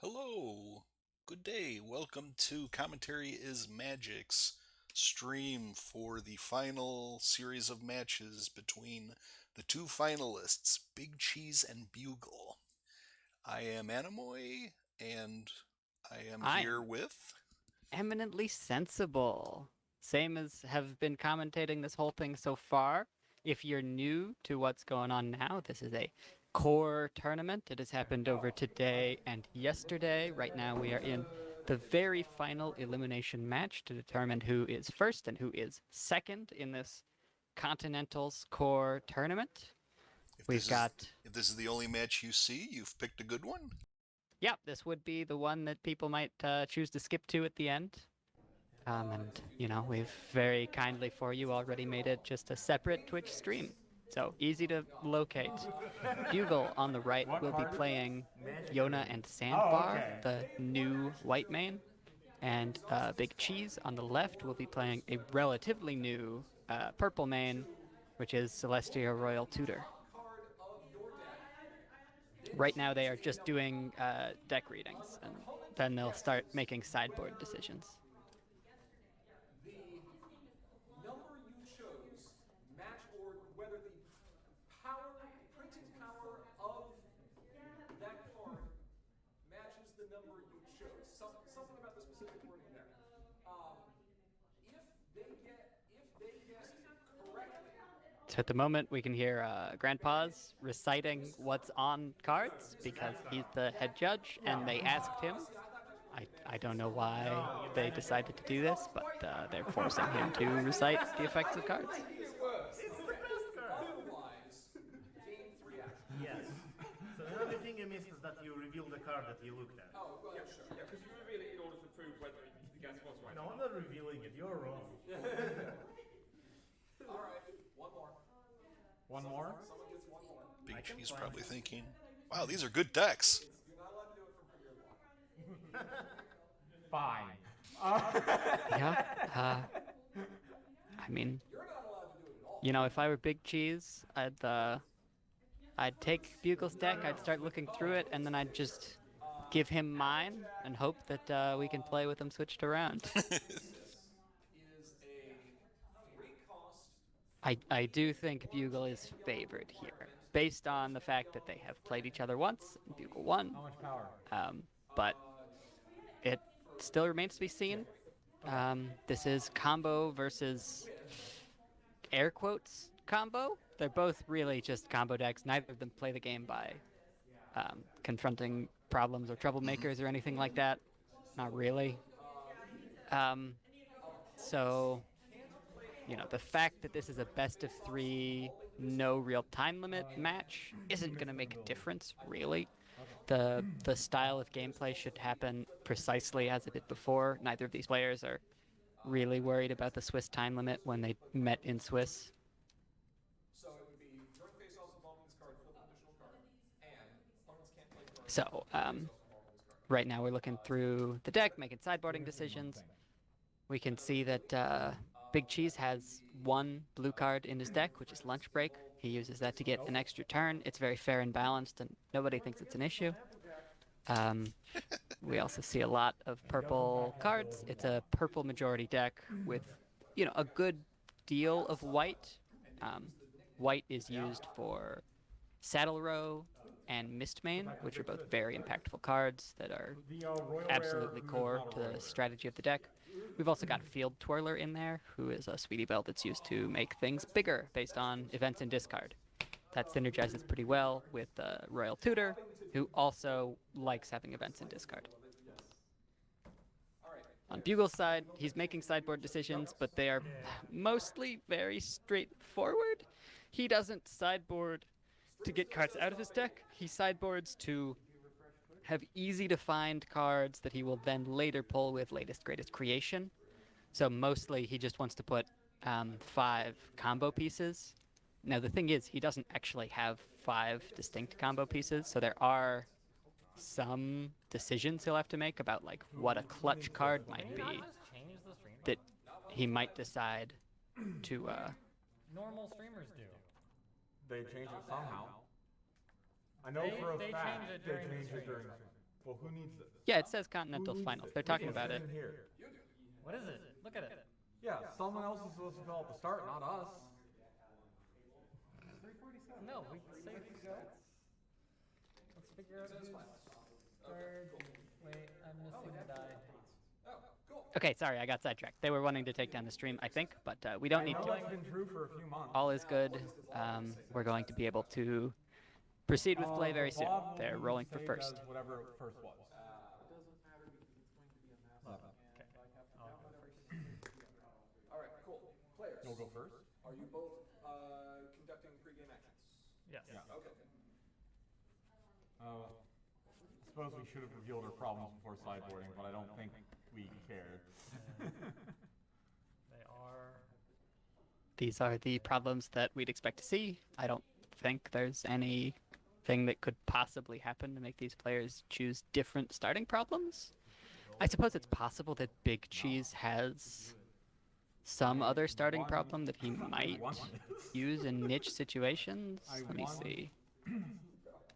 Hello, good day. Welcome to Commentary is Magic's stream for the final series of matches between the two finalists, Big Cheese and Bugle. I am Animoy, and I am I here am with. eminently sensible. Same as have been commentating this whole thing so far. If you're new to what's going on now, this is a core tournament. It has happened over today and yesterday. Right now, we are in the very final elimination match to determine who is first and who is second in this Continentals core tournament. If We've this is got, if this is the only match you see, you've picked a good one. yeah, this would be the one that people might choose to skip to at the end. We've very kindly for you already made it just a separate Twitch stream. So easy to locate. Bugle on the right What will be card is this? playing Magic Yona or... and Oh, Sandbar, okay. the new white main. And Big Cheese on the left will be playing a relatively new purple main, which is Celestia Royal Tutor. Right now they are just doing deck readings, and then they'll start making sideboard decisions. The number you chose match or whether the printing power of that card matches the number you chose. Something about the specific wording there. If they guessed correctly. So at the moment, we can hear Grandpa's reciting what's on cards because he's the head judge, and they asked him. I don't know why they decided to do this, but they're forcing him to recite the effects of cards. It's the best card. Otherwise, gain 3 action. Yes. So the only thing you missed is that you revealed the card that you looked at. Oh, well, yeah, sure. Yeah, because you reveal it in order to prove whether the guess was right. No, I'm not revealing it. You're wrong. All right, one more. One more? Someone gets one more. Big Cheese probably thinking, wow, these are good decks. You're not allowed to do it from Premier Block. Fine. Yeah. I mean, You're not allowed to do it at all. if I were Big Cheese, I'd take Bugle's deck, I'd start looking through it, and then I'd just give him mine and hope that we can play with them switched around. Is a 3-cost. I do think Bugle is favored here, based on the fact that they have played each other once, and Bugle won. How much power? But it still remains to be seen. This is combo versus air quotes combo. They're both really just combo decks. Neither of them play the game by confronting problems or troublemakers or anything like that. Not really. So the fact that this is a best of 3, no real time limit match isn't going to make a difference, really. The style of gameplay should happen precisely as it did before. Neither of these players are really worried about the Swiss time limit when they met in Swiss. So it would be during face-offs involving this card, flip an additional card, and opponents can't play cards. So right now we're looking through the deck, making sideboarding decisions. We can see that Big Cheese has 1 blue card in his deck, which is Lunch Break. He uses that to get an extra turn. It's very fair and balanced, and nobody thinks it's an issue. We also see a lot of purple cards. It's a purple majority deck with, a good deal of white. White is used for Saddle Row and Mistmane, which are both very impactful cards that are absolutely core to the strategy of the deck. We've also got Field Twirler in there, who is a Sweetie Belle that's used to make things bigger based on events and discard. That synergizes pretty well with Royal Tutor, who also likes having events and discard. On Bugle's side, he's making sideboard decisions, but they are mostly very straightforward. He doesn't sideboard to get cards out of his deck. He sideboards to have easy to find cards that he will then later pull with latest greatest creation. So mostly he just wants to put 5 combo pieces. Now the thing is, he doesn't actually have 5 distinct combo pieces, so there are some decisions he'll have to make about like what a clutch card might be that he might decide to Normal streamers do. They change it somehow. I know They- for a they fact changed it they during the changed it stream. during the stream. Well, who needs this? Yeah, it says Who Continentals needs Finals. this? They're talking It's about it. in here. What is it? Look at it. Yeah, someone else is supposed to fill out the start, not us. 347. No, we say let's figure out who's starting. Wait, I'm missing the die. Okay, sorry, I got sidetracked. They were wanting to take down the stream, I think, but we don't need I know to. that's been true for a few months. All is good. We're going to be able to proceed with play very soon. Bob will They're be rolling for saved first. as whatever first was. All right, cool. Players, You'll go first? are you both conducting pregame actions? Yes. Yeah. Okay. I suppose we should have revealed our problems before sideboarding, but I don't think we cared. They are. These are the problems that we'd expect to see. I don't think there's anything that could possibly happen to make these players choose different starting problems. I suppose it's possible that Big Cheese has some other starting problem that he might use in niche situations. Let me see.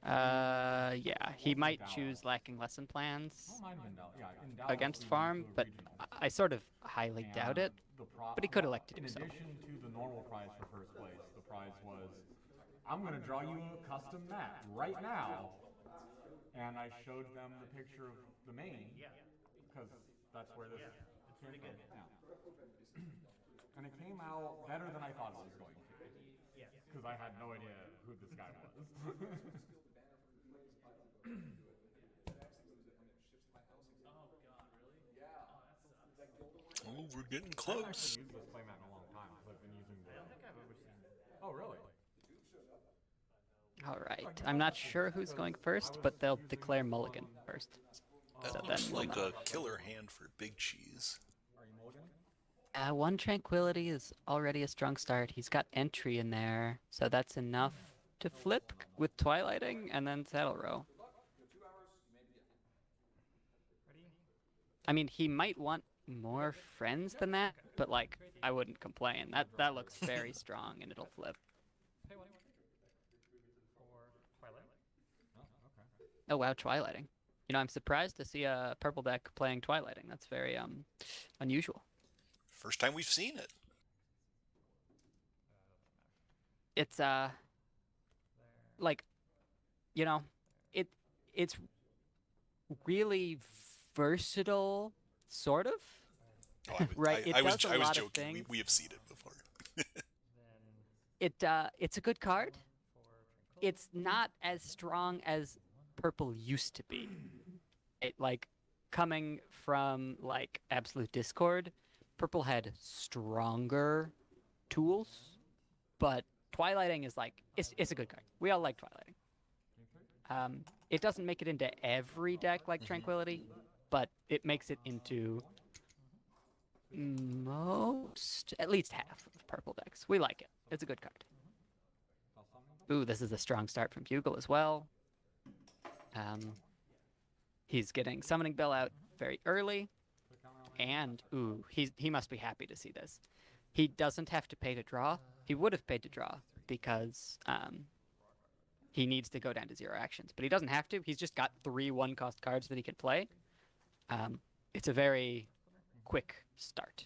Yeah, he might choose lacking lesson plans Might have been Dallas. Yeah, in Dallas against we went farm, to a but regional. I sort of highly doubt it. But he could elect to do so. In addition to the normal prize for first place, the prize was, I'm going to draw you a custom mat right now. And I showed them the picture of the main. Because that's where this came from. Yeah. And it came out better than I thought it was going to. Because I had no idea who this guy was. Oh, we're getting I've close. actually used this playmat in a long time. Because I've been using the... Oh, really? All right. I'm not sure who's going first, but they'll declare Mulligan first. That So then looks we'll like know. a killer hand for Big Cheese. Are you mulliganing? One Tranquility is already a strong start. He's got entry in there, so that's enough to flip with Twilighting and then Saddle Row. Ready? I mean, he might want more friends than that, but like, I wouldn't complain. That looks very strong, and it'll flip. Pay one. For Twilight. Oh, okay. Oh wow, Twilighting. You know, I'm surprised to see a purple deck playing Twilighting. That's very unusual. First time we've seen it. It's like, you know, it's really versatile, sort of. Oh, I, Right, it I was, does a I was lot of joking. things. We have seen it before. Then It's a good card. for It's not as strong as purple used to be. It like coming from like Absolute Discord, purple had stronger tools, but Twilighting is like it's a good card. We all like Twilighting. It doesn't make it into every deck like Tranquility, but it makes it into at least half of purple decks. We like it. It's a good card. Ooh, this is a strong start from Bugle as well. He's getting Summoning Bell out very early, and ooh, he must be happy to see this. He doesn't have to pay to draw. He would have paid to draw because he needs to go down to 0 actions, but he doesn't have to. He's just got 3 1-cost cards that he can play. It's a very quick start.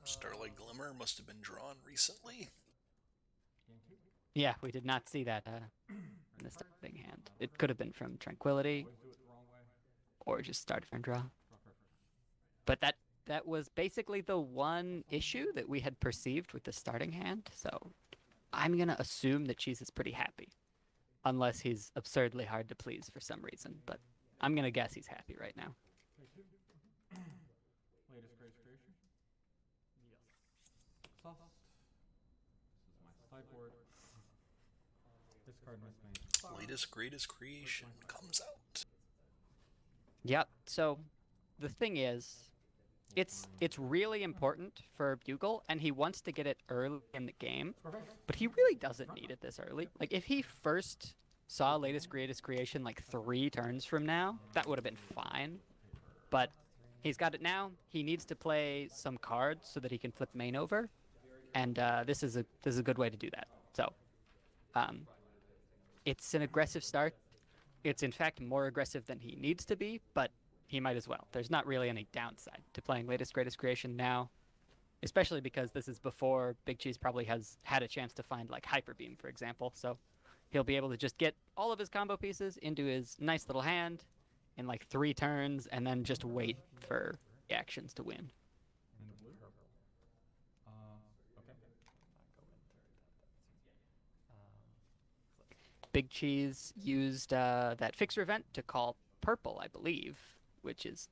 Starlight Glimmer must have been drawn recently. Yeah, we did not see that in the starting hand. It could have been from Tranquility, or just start from draw. But that was basically the one issue that we had perceived with the starting hand, so I'm going to assume that Cheese is pretty happy. Unless he's absurdly hard to please for some reason, but I'm going to guess he's happy right now. Latest Grace Creation? yes. Soft. This is my sideboard. Discard mismatch. Latest greatest creation comes out. Yep. So the thing is, it's really important for Bugle, and he wants to get it early in the game, but he really doesn't need it this early. Like, if he first saw latest greatest creation like 3 turns from now, that would have been fine. But he's got it now. He needs to play some cards so that he can flip main over, and this is a good way to do that. So, It's an aggressive start. It's in fact more aggressive than he needs to be, but he might as well. There's not really any downside to playing latest greatest creation now, especially because this is before Big Cheese probably has had a chance to find like Hyper Beam, for example. So he'll be able to just get all of his combo pieces into his nice little hand in like 3 turns and then just wait for reactions to win. Into blue. Okay. Big Cheese used that fixer event to call purple, I believe, which is,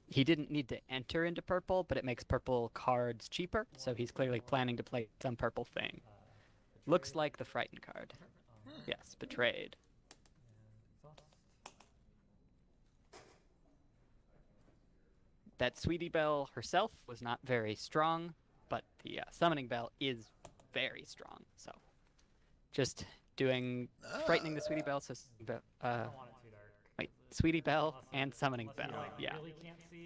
he didn't need to enter into purple, but it makes purple cards cheaper, so he's clearly planning to play some purple thing. Looks like the Frightened card. Yes, Betrayed. That Sweetie Belle herself was not very strong, but the Summoning Bell is very strong, so just doing frightening the Sweetie Belle, so wait, Sweetie Belle and Summoning Bell. Yeah.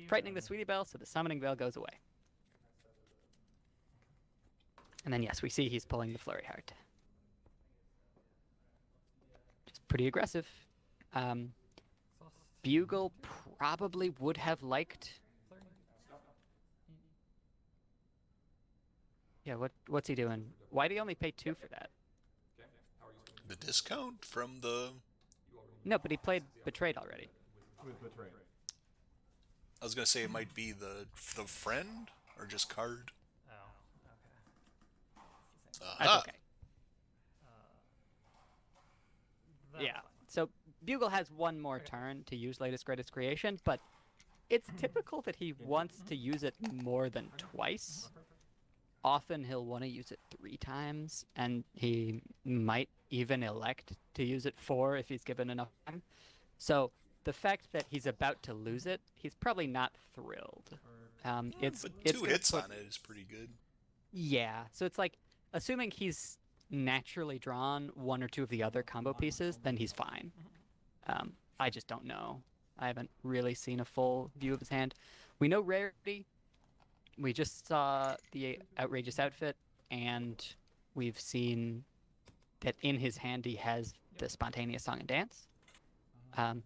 Frightening the Sweetie Belle, so the Summoning Bell goes away. And then, yes, we see he's pulling the Flurry Heart. Just pretty aggressive. Bugle probably would have liked... Yeah, what's he doing? Why do you only pay 2 for that? The discount from the... No, but he played Betrayed already. With Betrayed. I was going to say it might be the friend, or just card. That's okay. Yeah, so Bugle has 1 more turn to use latest greatest creation, but it's typical that he wants to use it more than twice. Often he'll want to use it 3 times, and he might even elect to use it 4 if he's given enough time. So the fact that he's about to lose it, he's probably not thrilled. It's 2 hits on it is pretty good. Yeah, so it's like, assuming he's naturally drawn 1 or 2 of the other combo pieces, then he's fine. I just don't know. I haven't really seen a full view of his hand. We know rarity. We just saw the Outrageous Outfit, and we've seen that in his hand he has the Spontaneous Song and Dance.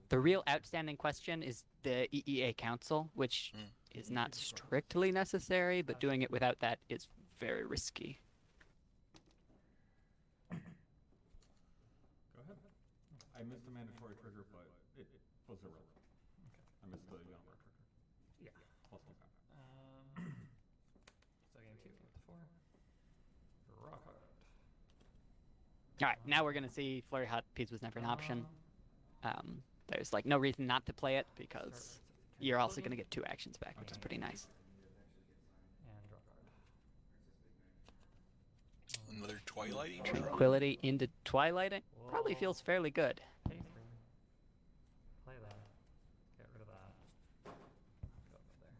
The real outstanding question is the EEA Council, which is not strictly necessary, but doing it without that is very risky. Go ahead. I missed a mandatory trigger, but it was irrelevant. I missed the Yonmer trigger. Yeah. Plus 1 pound. So game 2, game 4. Rock hard. All right, now we're going to see Flurry Hot Peas was never an option. There's like no reason not to play it because you're also going to get 2 actions back, which is pretty nice. And draw card. Another Twilighting? Tranquility into Twilighting probably feels fairly good. Pay 3. Play that. Get rid of that. Go up there.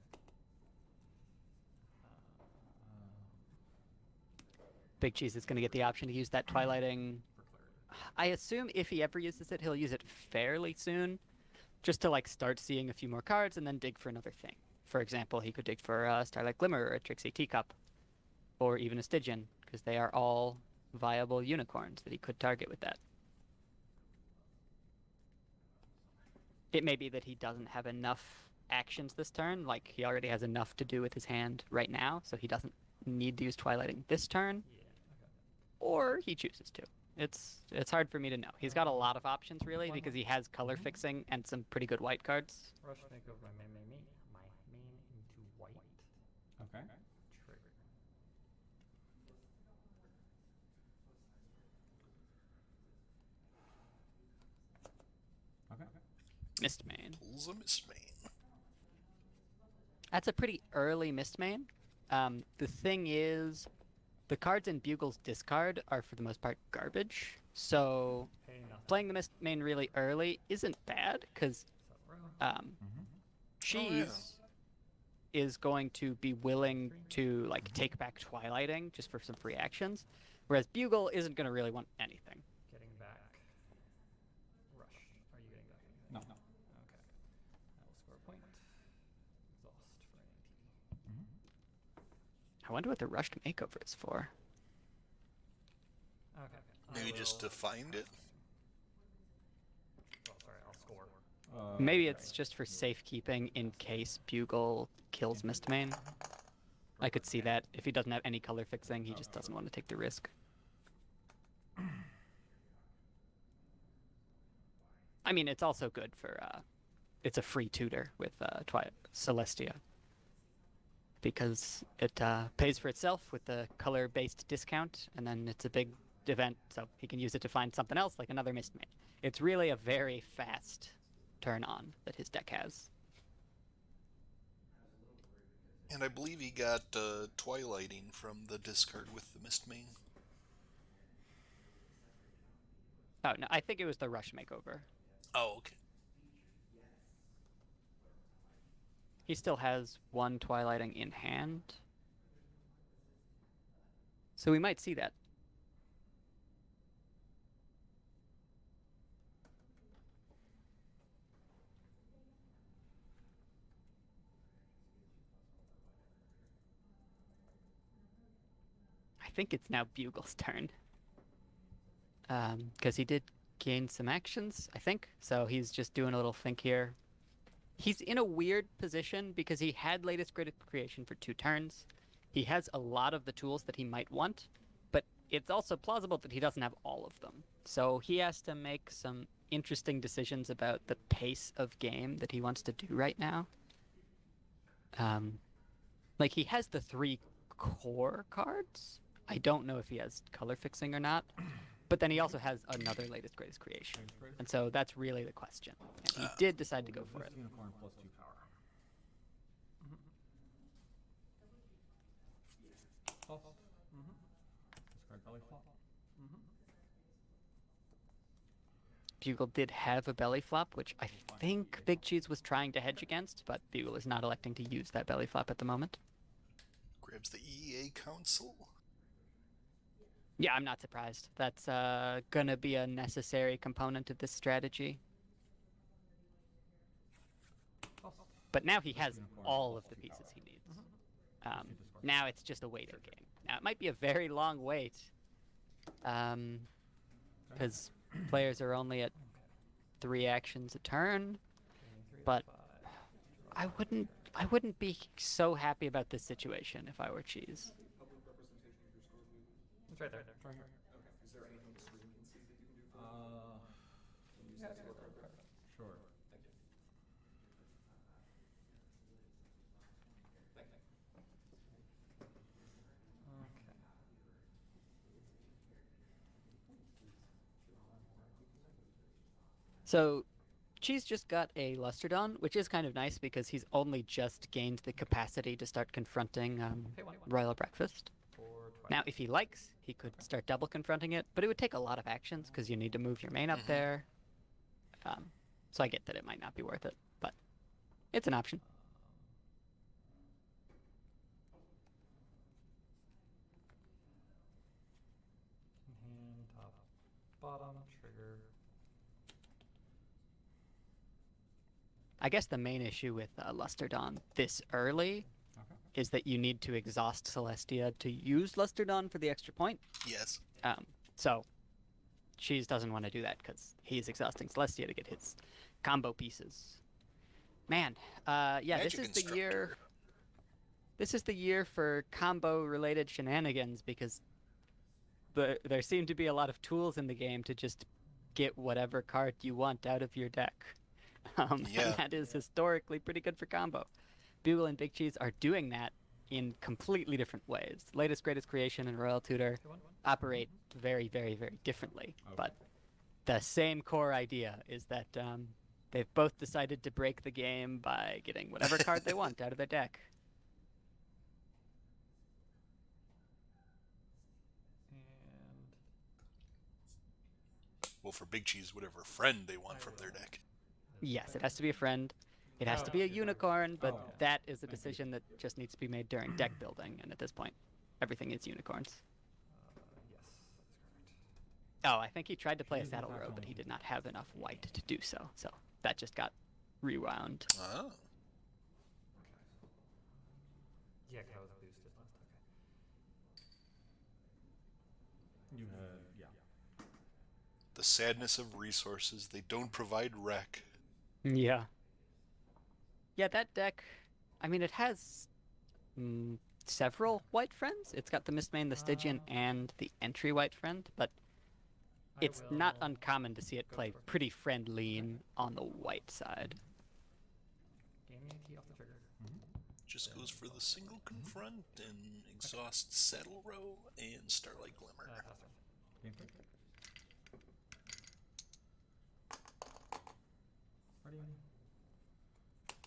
Big Cheese is going to get the option to use that Twilighting. I assume if he ever uses it, he'll use it fairly soon, just to like start seeing a few more cards and then dig for another thing. For example, he could dig for a Starlight Glimmer or a Trixie Teacup, or even a Stygian, because they are all viable unicorns that he could target with that. It may be that he doesn't have enough actions this turn, like he already has enough to do with his hand right now, so he doesn't need to use Twilighting this turn, or he chooses to. It's hard for me to know. He's got a lot of options, really, because he has color fixing and some pretty good white cards. Rush make over my main into white. Okay. Trigger. Okay. Mistmane. Pulls a Mistmane. That's a pretty early Mistmane. The thing is, the cards in Bugle's discard are for the most part garbage, so Pay nothing. playing the Mistmane really early isn't bad, because Cheese is going to be willing to like take back Twilighting just for some free actions, whereas Bugle isn't going to really want anything. Getting back. Rush. Are you getting back anything? No. Okay. I will score a point. Exhaust for an ATB. I wonder what the rushed makeover is for. Okay. Maybe just to find it? Oh, sorry, I'll score. Maybe it's just for safekeeping in case Bugle kills Mistmane. I could see that. If he doesn't have any color fixing, he just doesn't want to take the risk. I mean, it's also good for, it's a free tutor with Celestia. Because it pays for itself with the color-based discount, and then it's a big event, so he can use it to find something else, like another Mistmane. It's really a very fast turn-on that his deck has. And I believe he got Twilighting from the discard with the Mistmane. Oh, no, I think it was the Rush Makeover. Oh, okay. He still has one Twilighting in hand. So we might see that. I think it's now Bugle's turn. Because he did gain some actions, I think. So he's just doing a little think here. He's in a weird position because he had latest grid creation for 2 turns. He has a lot of the tools that he might want, but it's also plausible that he doesn't have all of them. So he has to make some interesting decisions about the pace of game that he wants to do right now. Like, he has the 3 core cards. I don't know if he has color fixing or not. But then he also has another latest greatest creation. And so that's really the question. And he did decide to go for it. Unicorn plus 2 power. Toss. Discard belly flop. Bugle did have a belly flop, which I think Big Cheese was trying to hedge against, but Bugle is not electing to use that belly flop at the moment. Grabs the EA Council. Yeah, I'm not surprised. That's gonna be a necessary component of this strategy. But now he has all of the pieces he needs. Now it's just a waiting game. Now it might be a very long wait, because players are only at 3 actions a turn. But I wouldn't be so happy about this situation if I were Cheese. It's right there. It's right here. Is there anything the stream can see that you can do for Yeah, sure. Thank you. Thank you. Okay. So Cheese just got a Lusterdon, which is kind of nice because he's only just gained the capacity to start confronting Pay 1. Royal Breakfast. For Now, if he likes, he could start double confronting it, but it would take a lot of actions because you need to move your main up there. So I get that it might not be worth it, but it's an option. Hand, top, bottom, trigger. I guess the main issue with Lusterdon this early is that you need to exhaust Celestia to use Lusterdon for the extra point. Yes. So Cheese doesn't want to do that because he's exhausting Celestia to get his combo pieces. Man, yeah, Magic this is the year. This is the year for combo-related shenanigans because there seem to be a lot of tools in the game to just get whatever card you want out of your deck. Yeah. And that is historically pretty good for combo. Bugle and Big Cheese are doing that in completely different ways. Latest Greatest Creation and Royal Tutor operate very, very, very differently. But the same core idea is that they've both decided to break the game by getting whatever card they want out of their deck. And Well, for Big Cheese, whatever friend they want from their deck. Yes, it has to be a friend. It has to be a unicorn, but that is a decision that just needs to be made during deck building, and at this point, everything is unicorns. yes, that's correct. Oh, I think he tried to play a Cheese is Saddle not Row, but going he to. did not have enough white to do so. So that just got rewound. Oh. Yeah, 'cause I was boosted last. Okay. You had, yeah. The sadness of resources. They don't provide rec. Yeah. Yeah, that deck, I mean, it has several white friends. It's got the Mistmane, the Stygian, and the entry white friend, but it's not uncommon to see it play pretty friend lean on the white side. Gain the AT off the trigger. Just goes for the single confront and exhausts Saddle Row and Starlight Glimmer. Pass turn. Game 3. Ready.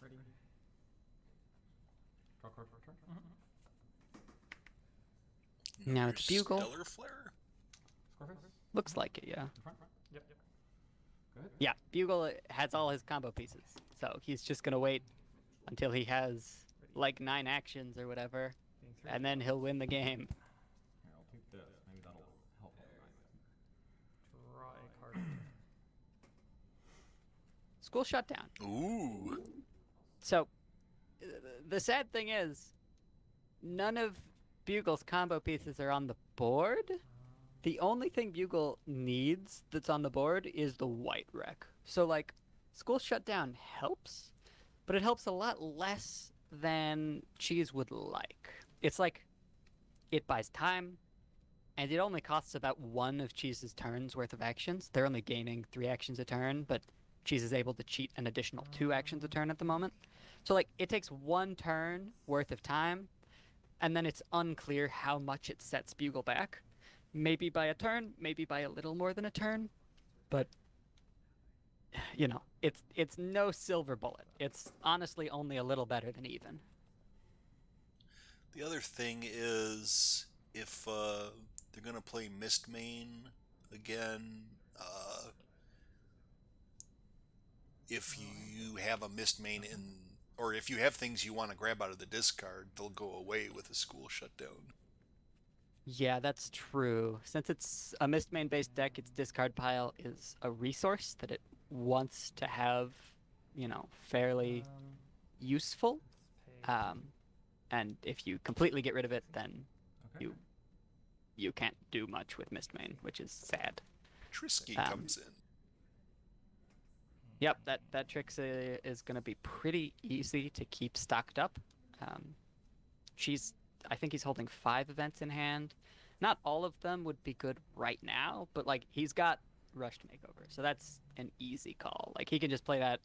Ready. Draw card for turn. Now it's Bugle. Stellar Flare. Score face. Looks like it, yeah. In front. Yep. Good. Yeah, Bugle has all his combo pieces, so he's just gonna wait until he has like 9 actions or whatever, Gain 3. and then he'll win the game. Here, I'll take this. Maybe that'll help organize it. Draw a card. School shutdown. Ooh. So, the sad thing is, none of Bugle's combo pieces are on the board. The only thing Bugle needs that's on the board is the white wreck. So, like, school shutdown helps, but it helps a lot less than Cheese would like. It's like, it buys time, and it only costs about 1 of Cheese's turns worth of actions. They're only gaining 3 actions a turn, but Cheese is able to cheat an additional 2 actions a turn at the moment. So, like, it takes 1 turn worth of time, and then it's unclear how much it sets Bugle back. Maybe by a turn, maybe by a little more than a turn, but, you know, it's no silver bullet. It's honestly only a little better than even. The other thing is, if they're going to play Mistmane again, if you have a Mistmane in, or if you have things you want to grab out of the discard, they'll go away with a school shutdown. Yeah, that's true. Since it's a Mistmane based deck, its discard pile is a resource that it wants to have, you know, fairly useful. Pay. And if you completely get rid of it, then Okay. you can't do much with Mistmane, which is sad. Trisky comes in. Yep, that Trixie is going to be pretty easy to keep stocked up. I think he's holding 5 events in hand. Not all of them would be good right now, but like he's got Rushed Makeover, so that's an easy call. Like he can just play that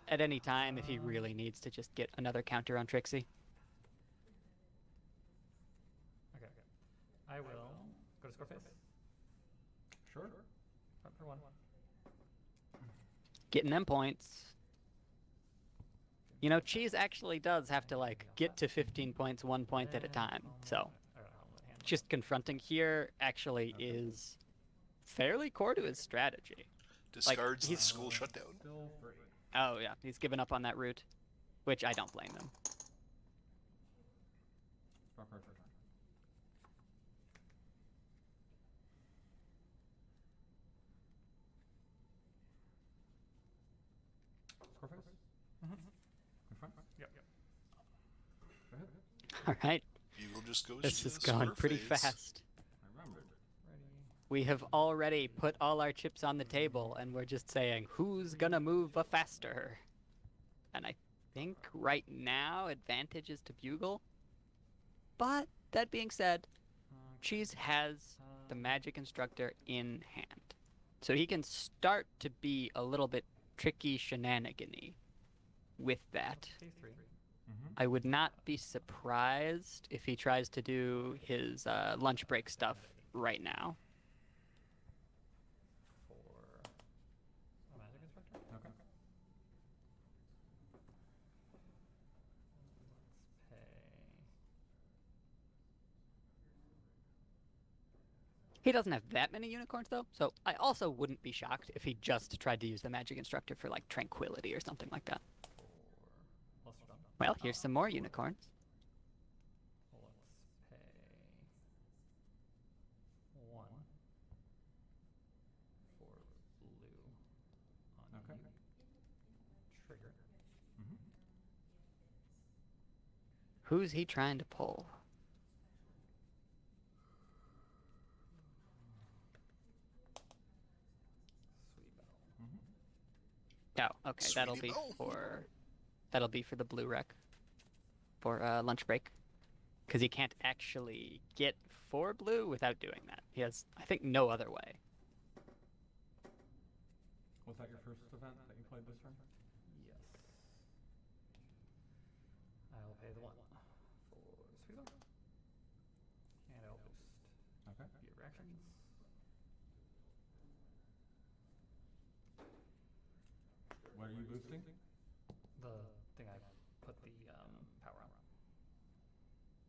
at any time if he really needs to just get another counter on Trixie. Okay. I will go to score face. Sure. Front for 1. Getting them points. You know, Cheese actually does have to like get to 15 points 1 point at a time. So just confronting here actually is fairly core to his strategy. Discards the he's- school shutdown. Still free. Oh yeah, he's given up on that route, which I don't blame him. Draw card for turn. Score face. In front. Yep. Go ahead. All right, Bugle just goes this to is the going score pretty phase. fast. I remembered. Ready. We have already put all our chips on the table, and we're just saying, who's gonna move a faster? And I think right now, advantage is to Bugle. But, that being said, Cheese has the Magic Instructor in hand. So he can start to be a little bit tricky shenanigan-y with that. Phase 3. I would not be surprised if he tries to do his lunch break stuff right now. For a magic instructor. Okay. Let's pay. He doesn't have that many unicorns though, so I also wouldn't be shocked if he just tried to use the Magic Instructor for like Tranquility or something like that. For Luster Drum. Well, here's some more unicorns. Let's pay 1 for blue on Okay. you. Trigger. Who's he trying to pull? Oh, okay. Sweetie Bo. That'll be for the blue wreck for lunch break, because he can't actually get 4 blue without doing that. He has, I think, no other way. Was that your first event that you played this turn? Yes. I will pay the 1 for Sweetheart. And I'll boost. Okay. Your reactions. What are you boosting? The thing I put the power on.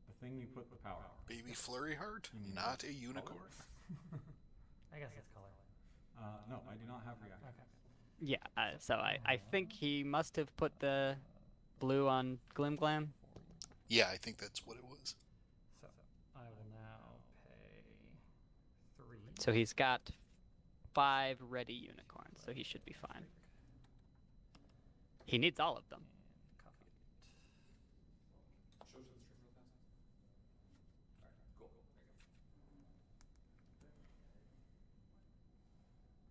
The thing you put the power on. Baby Flurry Heart, You mean not a color? unicorn. I guess it's color. No, I do not have reaction. Okay. Yeah, so I think he must have put the blue on Glim Glam. Yeah, I think that's what it was. So I will now pay 3. So he's got 5 ready unicorns, so he should be fine. He needs all of them. And copy it. Show to the stream real fast. Alright, cool.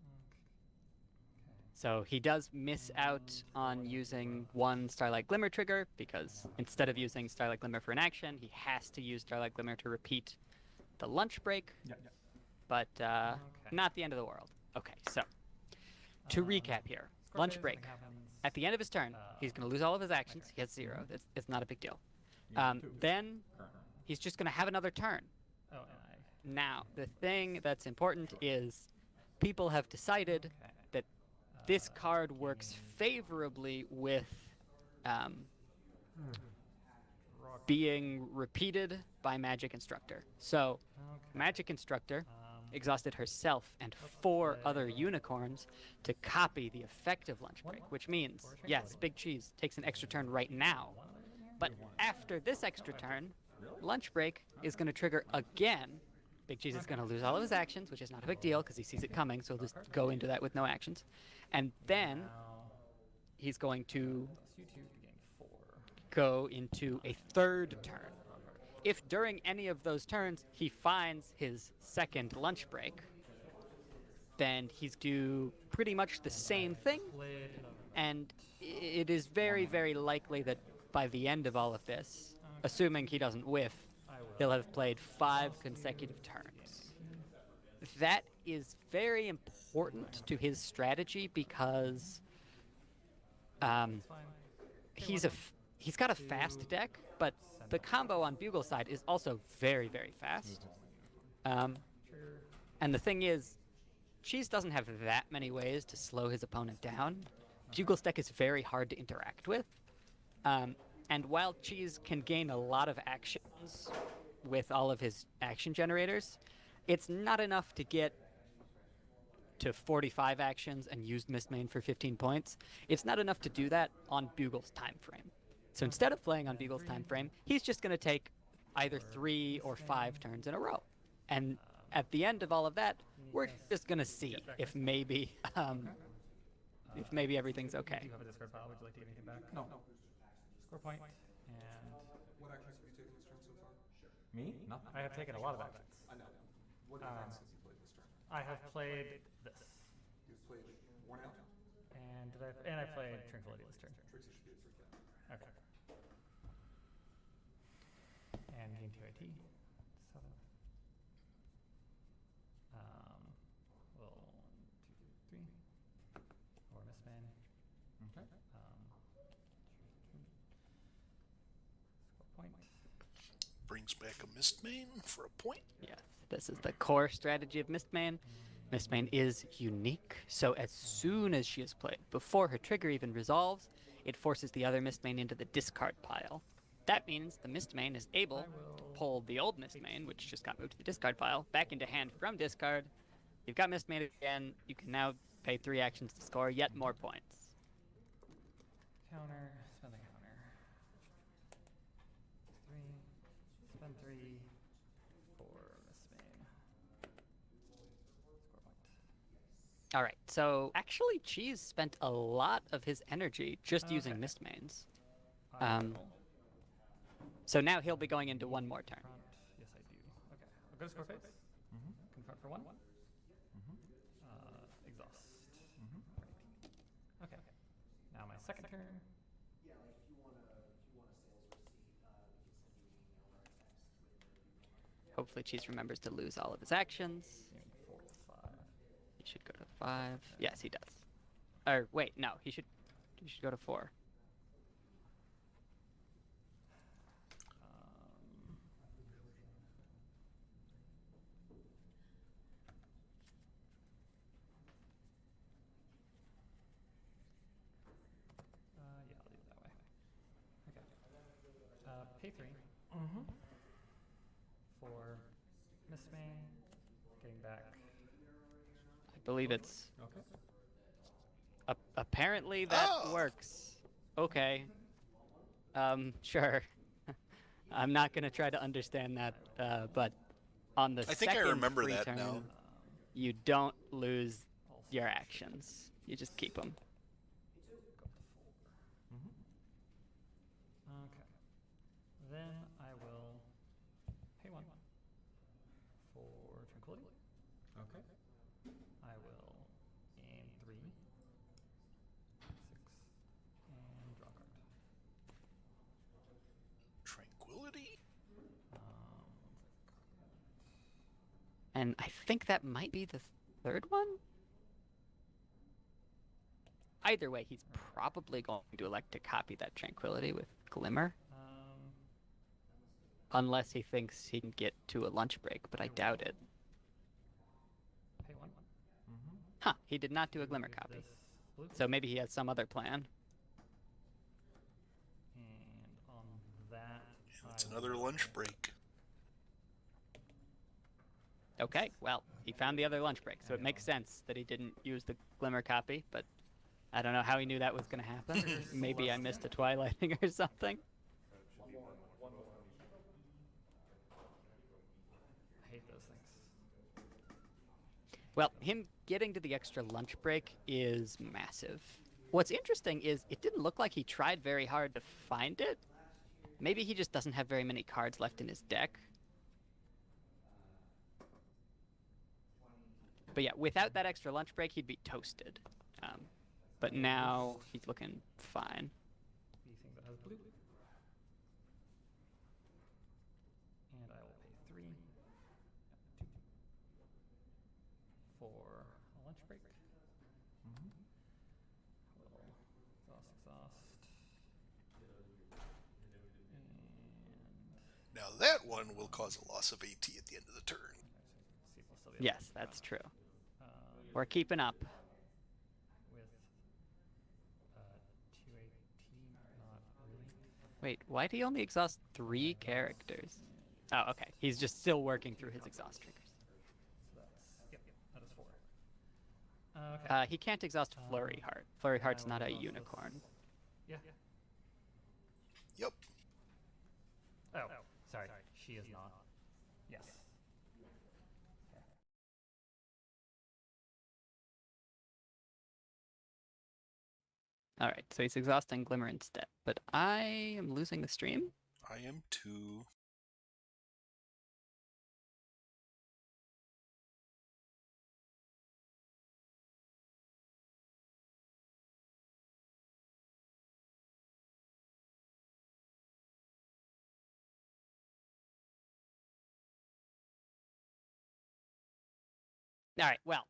There you go. So he does miss out on using 1 Starlight Glimmer trigger, because instead of using Starlight Glimmer for an action, he has to use Starlight Glimmer to repeat the lunch break, Yeah. but Okay. not the end of the world. Okay, so to recap here, Score lunch phase, break. nothing happens. At the end of his turn, he's going to lose all of his actions. He has 0. It's not a big deal. You have 2 Then currently. he's just going to have another turn. Oh, and I. Now, the thing that's important is people have decided Okay. that this card works favorably with being repeated by Magic Instructor. So, Okay. Magic Instructor exhausted herself and 4 other unicorns to copy the effective lunch break, which means, yes, Big Cheese takes an extra turn right now, but after this extra turn, lunch break is going to trigger again. Big Cheese is going to lose all of his actions, which is not a big deal because he sees it coming, so he'll just go into that with no actions. And then Now, he's going to plus you 2 to gain 4. go into a 3rd turn. If during any of those turns he finds his 2nd lunch break, then he's do pretty much the same thing, Played. and it is very, very likely that by the end of all of this, assuming he doesn't whiff, he'll have played 5 consecutive turns. That is very important to his strategy because Fine. he's got a fast deck, but the combo on Bugle side is also very, very fast. Trigger. And the thing is, Cheese doesn't have that many ways to slow his opponent down. Bugle's deck is very hard to interact with. And while Cheese can gain a lot of actions with all of his action generators, it's not enough to get to 45 actions and use Mistmane for 15 points. It's not enough to do that on Bugle's time frame. So instead of playing on Bugle's time frame, he's just going to take either 3 or 5 turns in a row. And at the end of all of that, we're just going to see if maybe everything's okay. Do you have a discard pile? Would you like to get anything back? No. Score point. And What actions have you taken this turn so far? Me? Nothing. I have taken a lot of actions. I know. What events have you played this turn? I have played this. You've played Worn Out. And I played Tranquility this turn. Trixie should be a 3 count. Okay. And gain 2 IT. 7. Well, 1, 2, 3. Or Mistman. Okay. Score point. Brings back a Mistmane for a point. Yes, this is the core strategy of Mistmane. Mistmane is unique, so as soon as she is played, before her trigger even resolves, it forces the other Mistmane into the discard pile. That means the Mistmane is able to pull the old Mistmane, which just got moved to the discard pile, back into hand from discard. You've got Mistmane again. You can now pay 3 actions to score yet more points. Counter. Spend the counter. 3. Spend 3. For Mistman. Score point. All right, so actually Cheese spent a lot of his energy just using Okay. Mistmanes. I Um, will So now he'll be going into one more turn. confront. Yes, I do. Okay. I'll go to score phase. Mm-hmm. Confront for 1. Mm-hmm. Exhaust. Mm-hmm. Right. Okay. second turn. Yeah, like if you want a sales receipt, we can send you an email or a text with the Bugle. Hopefully Cheese remembers to lose all of his actions. Aiming for 5. He should go to 5. Yes, he does. Or wait, no, he should go to 4. Yeah, I'll do it that way. Okay. Pay 3. For Miss May, getting back. I believe it's Okay. apparently that Oh. works. Okay. Sure. I'm not gonna try to understand that, but on the I think I second remember free that turn, now. you don't lose your actions. You just keep them. Go to 4. Okay. Then I will pay 1 for Tranquility. Okay. I will aim 3, 6, and draw a card. Tranquility? And I think that might be the third one. Either way, he's probably going to elect to copy that Tranquility with Glimmer. Unless he thinks he can get to a lunch break, but I doubt it. Pay 1. Huh, he did not do a Glimmer Move copy. this blue. So maybe he has some other plan. And on that, It's I another will- lunch break. Okay, well, he found the other lunch break, so it makes sense that he didn't use the Glimmer copy, but I don't know how he knew that was going to happen. Maybe I missed a Twilighting or something. I hate those things. Well, him getting to the extra lunch break is massive. What's interesting is it didn't look like he tried very hard to find it. Maybe he just doesn't have very many cards left in his deck. But yeah, without that extra lunch break, he'd be toasted. But now he's looking fine. The thing that has blue. And I will pay 3. 2. For a lunch break. Will exhaust. And Now that one will cause a loss of AT at the end of the turn. see if we'll still be able Yes, to that's run. true. We're keeping up. With 2 AT, not really. Wait, why'd he only exhaust 3 characters? Oh, okay. He's just still working through his exhaust triggers. So that's, yep, that is 4. Okay. He can't exhaust Flurry Heart. Flurry Heart's I will not a exhaust this. unicorn. Yeah. Yep. Oh, sorry. She is not. Yes. Alright, so he's exhausting Glimmer instead. But I am losing the stream? I am too. Alright, well.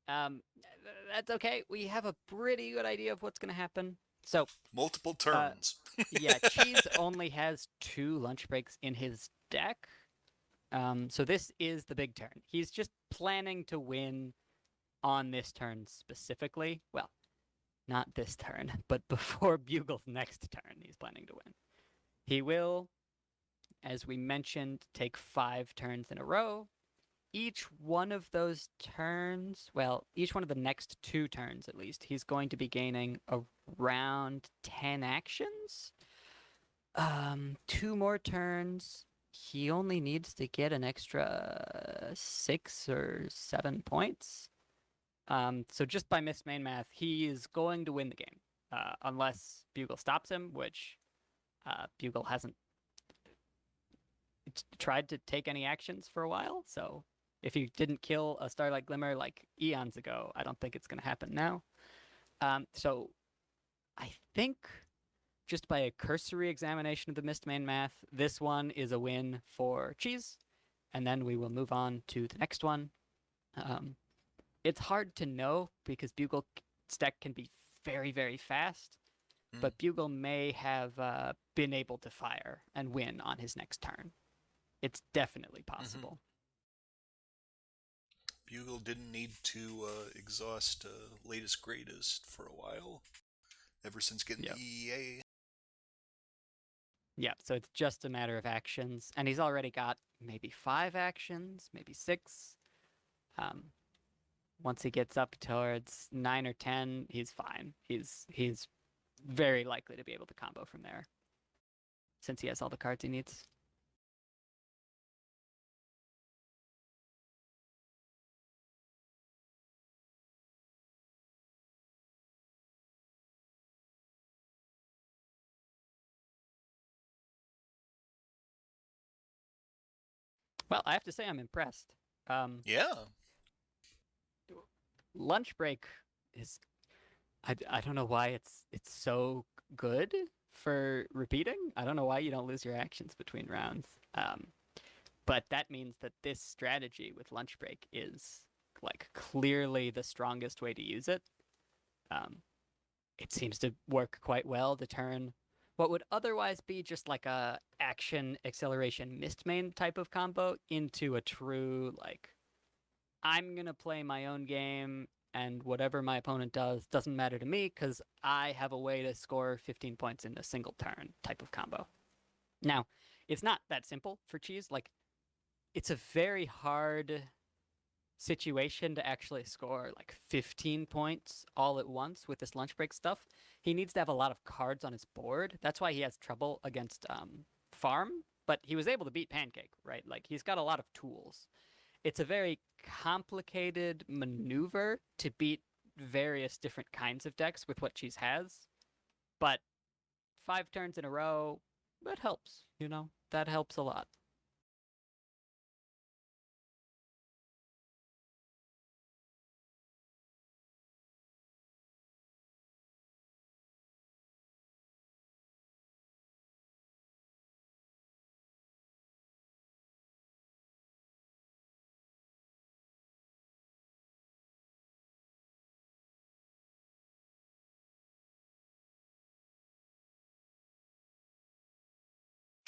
That's okay. We have a pretty good idea of what's going to happen. So, Multiple turns. yeah, Cheese only has 2 lunch breaks in his deck. So this is the big turn. He's just planning to win on this turn specifically. Well, not this turn, but before Bugle's next turn, he's planning to win. He will, as we mentioned, take 5 turns in a row. Each one of those turns, well, each one of the next 2 turns at least, he's going to be gaining around 10 actions. 2 more turns, he only needs to get an extra 6 or 7 points. So just by Miss Main Math, he is going to win the game. Unless Bugle stops him, which Bugle hasn't tried to take any actions for a while. So if he didn't kill a Starlight Glimmer like eons ago, I don't think it's going to happen now. So I think just by a cursory examination of the missed main math, this one is a win for Cheese, and then we will move on to the next one. Um, it's hard to know because Bugle's deck can be very, very fast, but Bugle may have been able to fire and win on his next turn. It's definitely possible. Bugle didn't need to exhaust latest greatest for a while, ever since getting Yep. the EA. Yeah, so it's just a matter of actions, and he's already got maybe 5 actions, maybe 6. Once he gets up towards 9 or 10, he's fine. He's very likely to be able to combo from there, since he has all the cards he needs. Well, I have to say I'm impressed. Yeah. Lunch break is I don't know why it's so good for repeating. I don't know why you don't lose your actions between rounds. But that means that this strategy with lunch break is like clearly the strongest way to use it. It seems to work quite well to turn what would otherwise be just like a action acceleration missed main type of combo into a true like I'm gonna play my own game and whatever my opponent does doesn't matter to me because I have a way to score 15 points in a single turn type of combo. Now, it's not that simple for Cheese. Like, it's a very hard situation to actually score like 15 points all at once with this lunch break stuff. He needs to have a lot of cards on his board. That's why he has trouble against Farm, but he was able to beat Pancake, right? Like, he's got a lot of tools. It's a very complicated maneuver to beat various different kinds of decks with what Cheese has, but 5 turns in a row, that helps, you know? That helps a lot.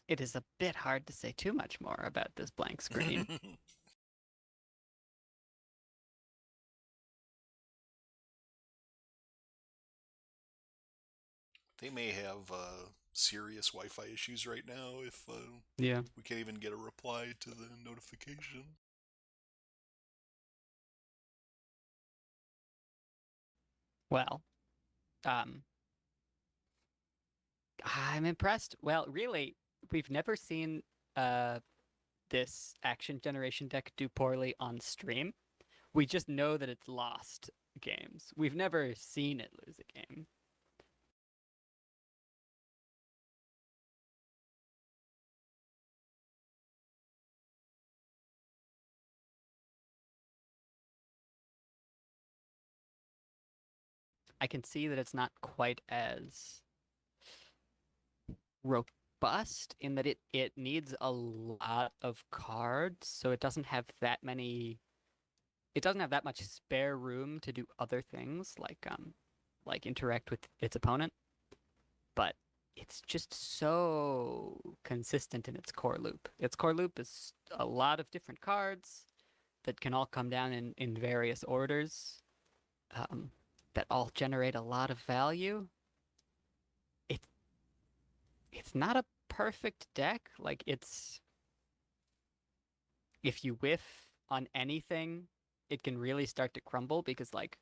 It is a bit hard to say too much more about this blank screen. They may have serious Wi-Fi issues right now if Yeah. we can't even get a reply to the notification. Well, um, I'm impressed. Well, really, we've never seen uh, this action generation deck do poorly on stream. We just know that it's lost games. We've never seen it lose a game. I can see that it's not quite as robust in that it needs a lot of cards, so it doesn't have that many. It doesn't have that much spare room to do other things like interact with its opponent. But it's just so consistent in its core loop. Its core loop is a lot of different cards that can all come down in various orders um, that all generate a lot of value. It it's not a perfect deck. Like it's if you whiff on anything, it can really start to crumble because like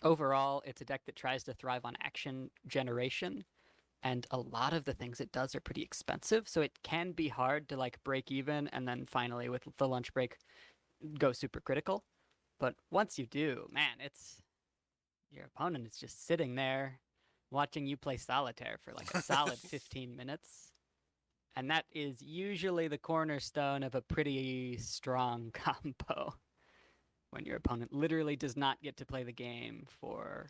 overall it's a deck that tries to thrive on action generation and a lot of the things it does are pretty expensive, so it can be hard to like break even and then finally with the lunch break go super critical. But once you do, man, it's your opponent is just sitting there watching you play solitaire for like a solid 15 minutes. And that is usually the cornerstone of a pretty strong combo when your opponent literally does not get to play the game for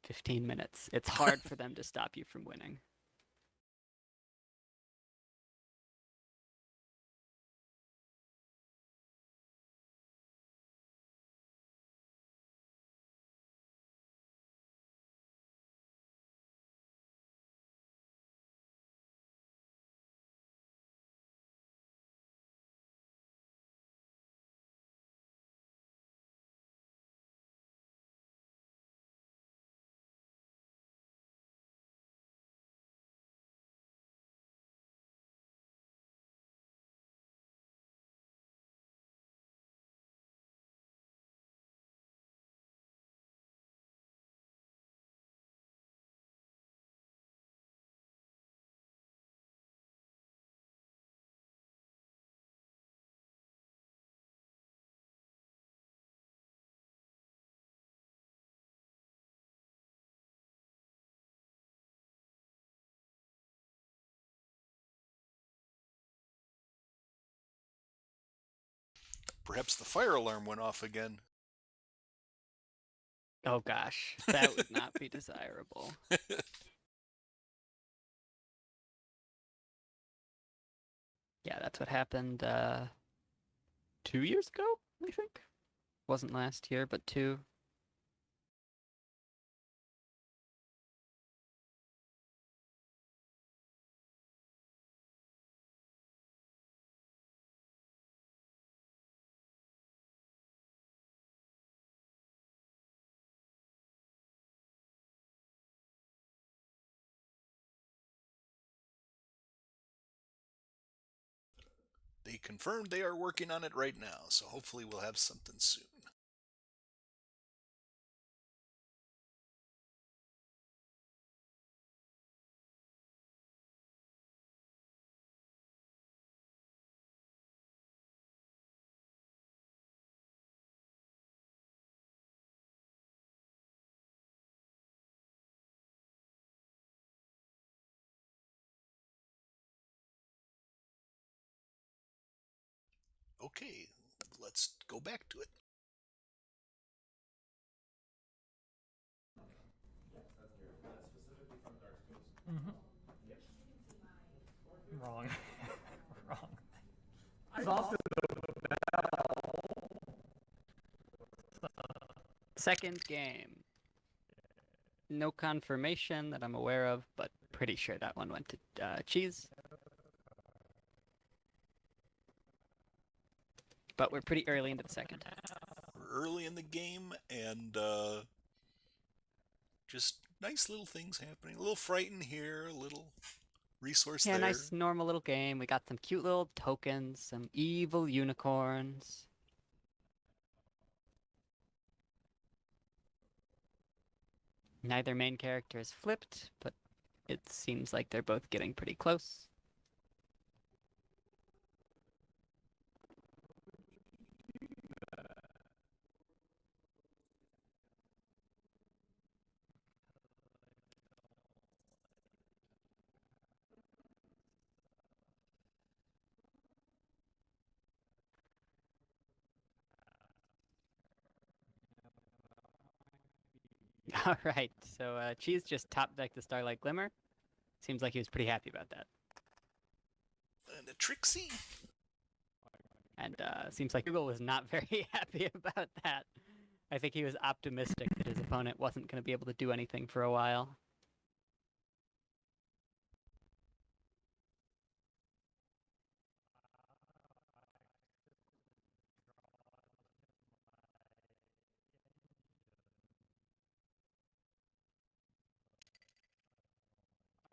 15 minutes. It's hard for them to stop you from winning. Perhaps the fire alarm went off again. Oh gosh, that would not be desirable. Yeah, that's what happened 2 years ago, I think. Wasn't last year, but two. They confirmed they are working on it right now, so hopefully we'll have something soon. Okay, let's go back to it. Wrong. Wrong. Exhausted. Second game. No confirmation that I'm aware of, but pretty sure that one went to Cheese. But we're pretty early into the second. We're early in the game, and just nice little things happening. A little frighten here, a little resource Yeah, there. nice normal little game. We got some cute little tokens, some evil unicorns. Neither main character is flipped, but it seems like they're both getting pretty close. All right, so Cheese just top decked the Starlight Glimmer. Seems like he was pretty happy about that. And a Trixie. And seems like Google was not very happy about that. I think he was optimistic that his opponent wasn't going to be able to do anything for a while.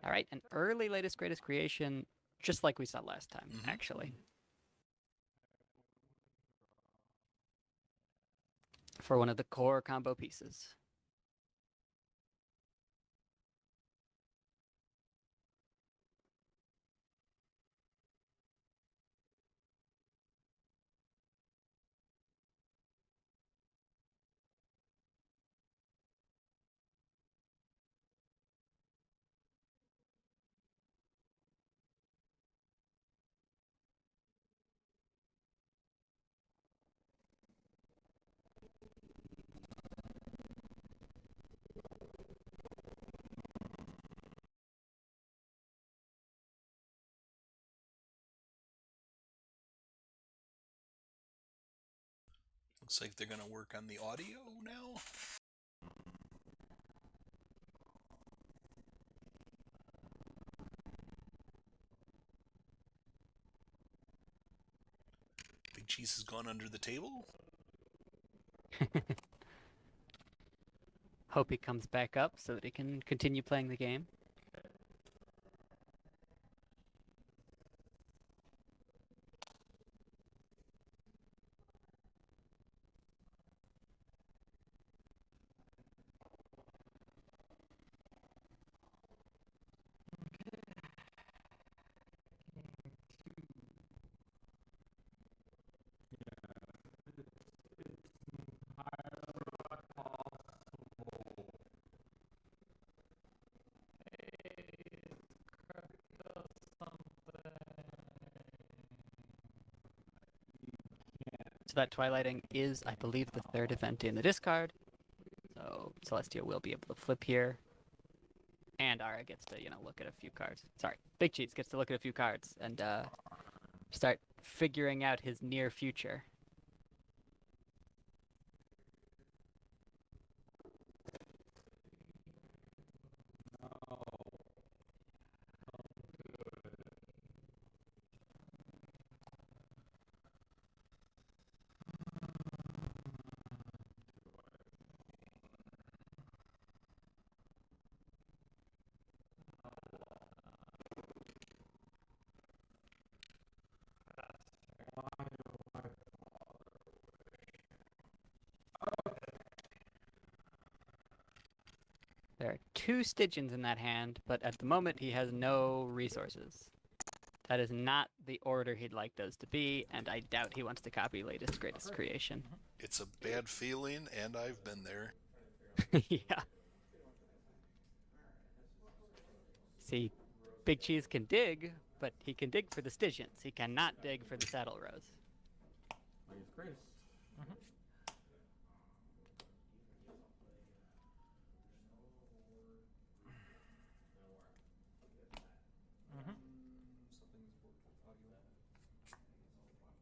All right, an early latest greatest creation, just like we saw last time, actually. For one of the core combo pieces. Looks like they're going to work on the audio now. Big Cheese has gone under the table. Hope he comes back up so that he can continue playing the game. So that Twilighting is, I believe, the third event in the discard. So Celestia will be able to flip here. And Ara gets to, look at a few cards. Sorry, Big Cheese gets to look at a few cards and start figuring out his near future. There are 2 Stygians in that hand, but at the moment he has no resources. That is not the order he'd like those to be, and I doubt he wants to copy latest greatest creation. It's a bad feeling, and I've been there. Yeah. See, Big Cheese can dig, but he can dig for the Stygians. He cannot dig for the Saddle Rose. Latest greatest.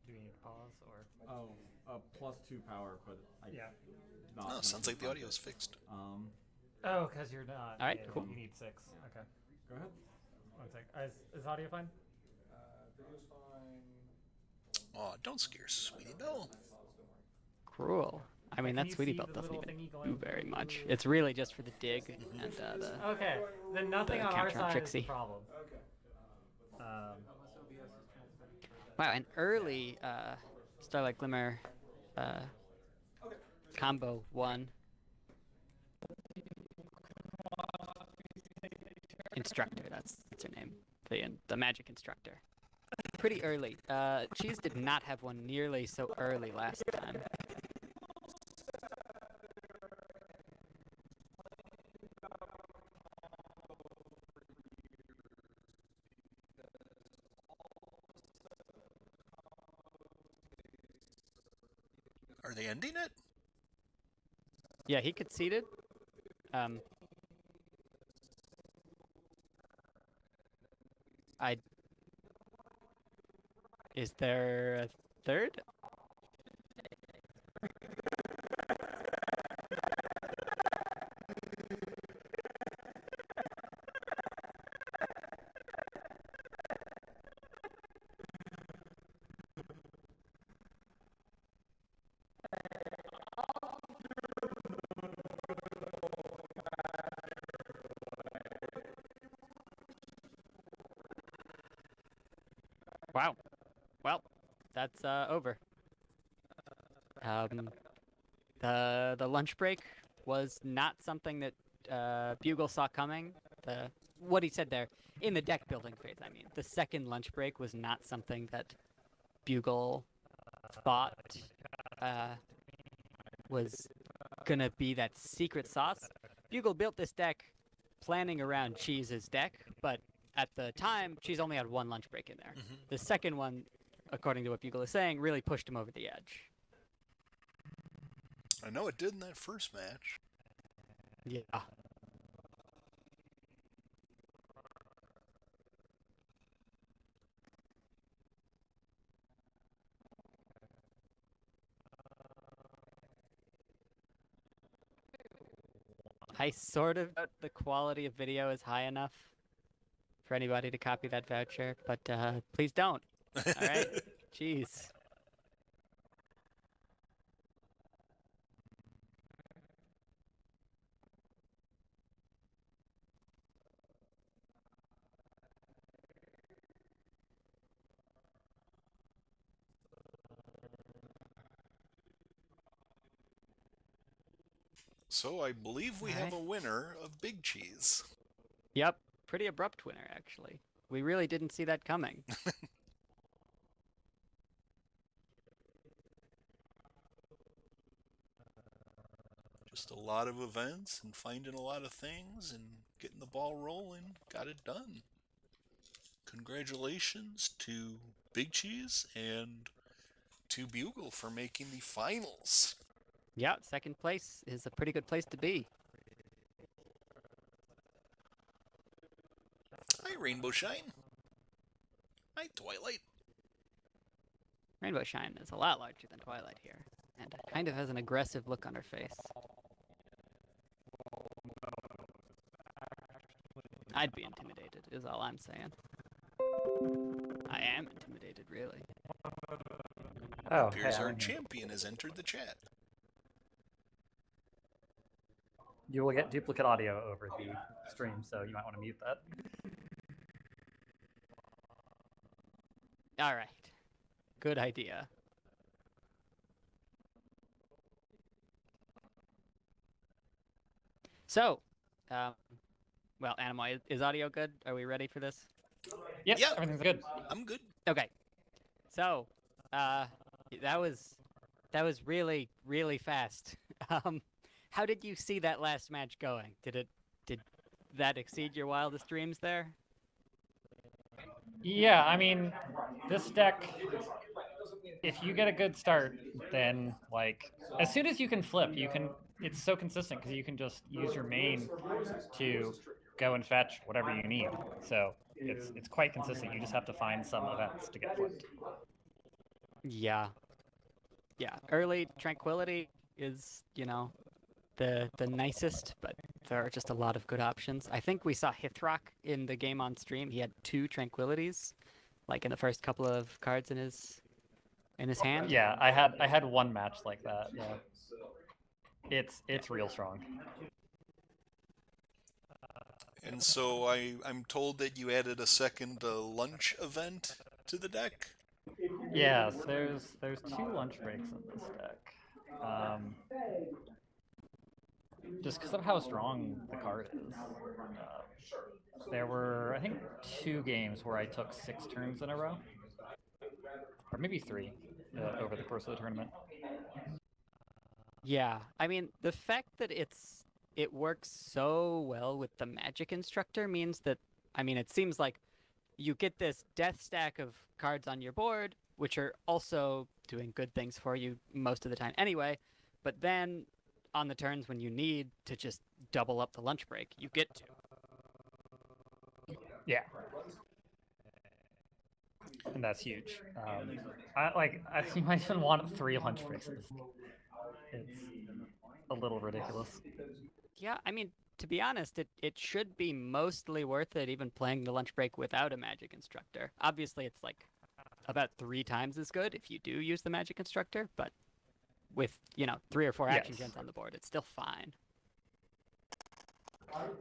Do we need to pause or? Oh, +2 power, but I Yeah. not. Oh, gonna sounds like the confront audio it. is fixed. Oh, because you're not. All right, yeah, cool. You need 6. Okay. Go ahead. 1 sec. Is audio fine? Video's fine. Oh, don't scare Sweetie Belle. Cruel. I mean, Can that you Sweetie see Belle the doesn't little even thingy do going very through? much. It's really just for the dig and the... Okay. Then nothing The on our counter on side is Trixie. the problem. Okay. Wow, an early Starlight Glimmer combo 1. Instructor, that's her name. The magic instructor. Pretty early. Cheese did not have one nearly so early last time. Are they ending it? Yeah, he conceded. Is there a third? Wow. Well, that's over. The lunch break was not something that Bugle saw coming. What he said there in the deck building phase. I mean, the second lunch break was not something that Bugle thought was gonna be that secret sauce. Bugle built this deck planning around Cheese's deck, but at the time, Cheese only had 1 lunch break in there. The second one, according to what Bugle is saying, really pushed him over the edge. I know it did in that first match. Yeah. I sort of doubt the quality of video is high enough for anybody to copy that voucher, but please don't. All right? Jeez. So I believe we All have right. a winner of Big Cheese. Yep. Pretty abrupt winner, actually. We really didn't see that coming. Just a lot of events and finding a lot of things and getting the ball rolling. Got it done. Congratulations to Big Cheese and to Bugle for making the finals. Yeah, second place is a pretty good place to be. Hi, Rainbow Shine. Hi, Twilight. Rainbow Shine is a lot larger than Twilight here, and kind of has an aggressive look on her face. I'd be intimidated, is all I'm saying. I am intimidated, really. Oh, Appears hey, our I'm here. champion has entered the chat. You will get duplicate audio over the stream, so you might want to mute that. All right. Good idea. So, well, Animal, is audio good? Are we ready for this? Yep, Yeah. everything's good. I'm good. Okay. So, that was really, really fast. How did you see that last match going? Did that exceed your wildest dreams there? Yeah, I mean, this deck, if you get a good start, then, like, as soon as you can flip, it's so consistent because you can just use your main to go and fetch whatever you need. So it's quite consistent. You just have to find some events to get flipped. Yeah. Yeah. Early Tranquility is, the nicest, but there are just a lot of good options. I think we saw Hithrock in the game on stream. He had 2 Tranquilities, like in the first couple of cards in his hand. Yeah, I had one match like that. Yeah, it's real strong. And so I'm told that you added a second lunch event to the deck. Yes, there's 2 lunch breaks in this deck. Just because of how strong the card is. There were, I think, 2 games where I took 6 turns in a row, or maybe 3 over the course of the tournament. Yeah, I mean, the fact that it works so well with the Magic Instructor means that, I mean, it seems like you get this death stack of cards on your board, which are also doing good things for you most of the time anyway, but then on the turns when you need to just double up the lunch break, you get to. Yeah. And that's huge. You might even want 3 lunch breaks in this. It's a little ridiculous. Yeah, I mean, to be honest, it should be mostly worth it even playing the lunch break without a Magic Instructor. Obviously, it's like about 3 times as good if you do use the Magic Instructor, but with, 3 or 4 action gens on the board, it's still fine.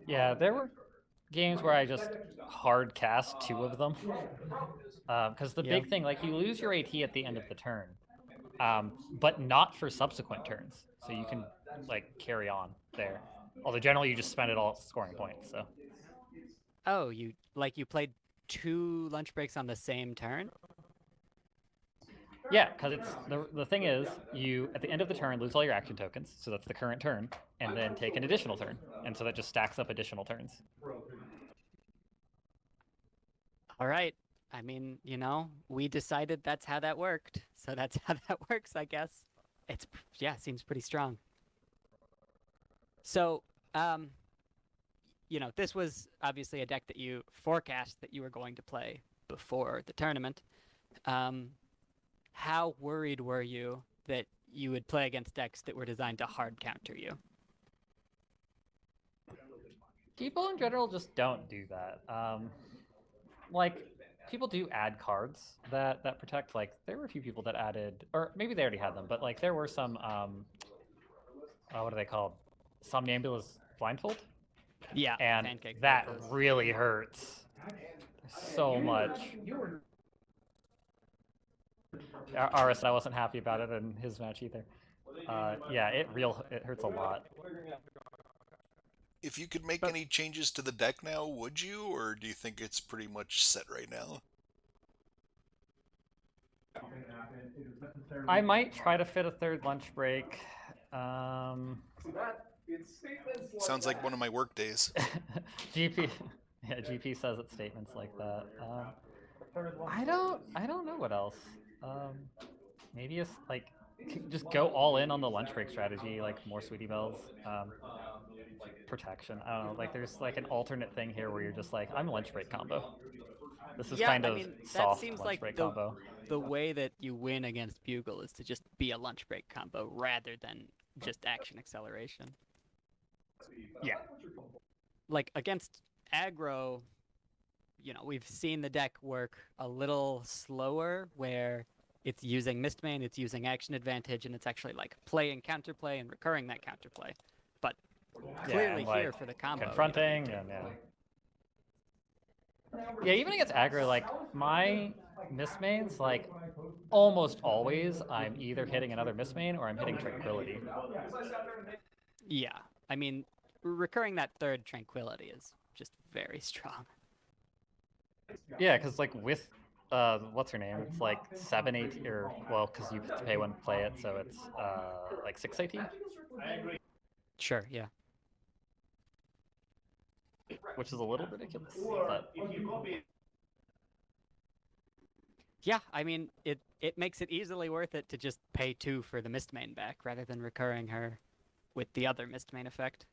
Yeah, there were games where I just hard cast 2 of them. Because the big thing, like, you lose your AT at the end of the turn, but not for subsequent turns. So you can, like, carry on there. Although generally you just spend it all scoring points, so. Oh, you played 2 lunch breaks on the same turn? Yeah, because it's the thing is, you at the end of the turn lose all your action tokens, so that's the current turn, and then take an additional turn, and so that just stacks up additional turns. All right. I mean, we decided that's how that worked, so that's how that works, I guess. Seems pretty strong. So, this was obviously a deck that you forecast that you were going to play before the tournament. How worried were you that you would play against decks that were designed to hard counter you? people in general just don't do that. Like people do add cards that protect. Like there were a few people that added, or maybe they already had them, but like there were some what are they called? Somnambulous blindfold, Yeah, and pancake that blindfolds. really hurts so much. RS, I wasn't happy about it in his match either. Yeah, it hurts a lot. If you could make But any changes to the deck now, would you, or do you think it's pretty much set right now? I might try to fit a third lunch break. Um, Sounds like one of my work days. GP, yeah, GP says it statements like that. I don't know what else. Maybe it's like just go all in on the lunch break strategy, like more sweetie bells, protection. I don't know. Like there's like an alternate thing here where you're just like, I'm lunch break combo. This is yeah, kind I of mean that soft seems lunch like break combo. the way that you win against Bugle is to just be a lunch break combo rather than just action acceleration. Yeah. Like against aggro, we've seen the deck work a little slower where it's using Mistmane, it's using action advantage, and it's actually like playing counterplay and recurring that counterplay. But clearly and, like, here for the combo, confronting and yeah, even against aggro, like my Mistmanes, like almost always I'm either hitting another Mistmane or I'm hitting Tranquility. Yeah, I mean, recurring that third Tranquility is just very strong. Yeah, because like with what's her name? It's like 7 AT, or well, because you have to pay one to play it, so it's like 6 AT. Sure, yeah. Which is a little ridiculous, but Yeah, I mean, it makes it easily worth it to just pay 2 for the Mistmane back rather than recurring her with the other Mistmane effect.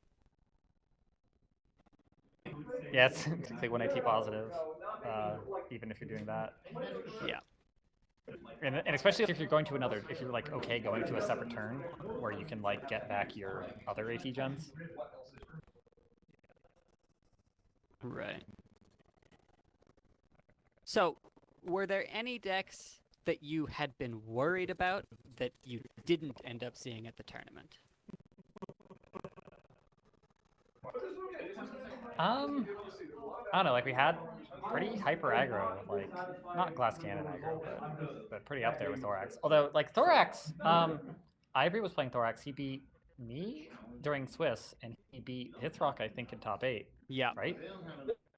yeah, it's like 1 AT positive, even if you're doing that. Yeah. And especially if you're going to another, if you're like okay going to a separate turn where you can like get back your other AT gens. Right. So, were there any decks that you had been worried about that you didn't end up seeing at the tournament? I don't know, like we had pretty hyper aggro, like not glass cannon aggro, but pretty up there with Thorax. Although like Thorax, Ivory was playing Thorax. He beat me during Swiss, and he beat Hithrock, I think, in top 8. Yeah, Right?